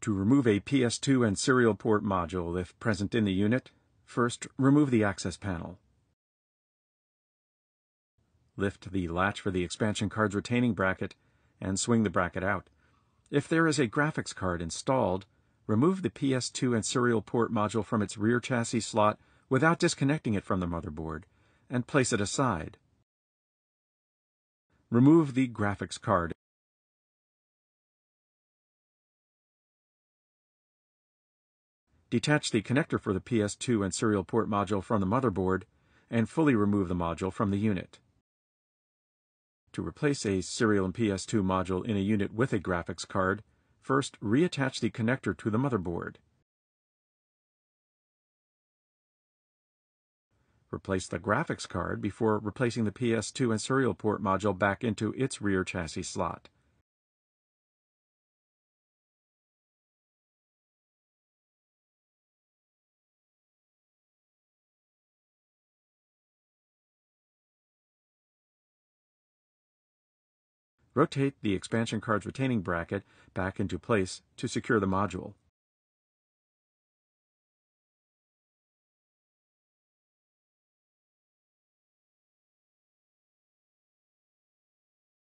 To remove a PS2 and serial port module if present in the unit, first remove the access panel. Lift the latch for the expansion card's retaining bracket and swing the bracket out. If there is a graphics card installed, remove the PS2 and serial port module from its rear chassis slot without disconnecting it from the motherboard, and place it aside. Remove the graphics card. Detach the connector for the PS2 and serial port module from the motherboard, and fully remove the module from the unit. To replace a serial and PS2 module in a unit with a graphics card, first reattach the connector to the motherboard. Replace the graphics card before replacing the PS2 and serial port module back into its rear chassis slot. Rotate the expansion card's retaining bracket back into place to secure the module.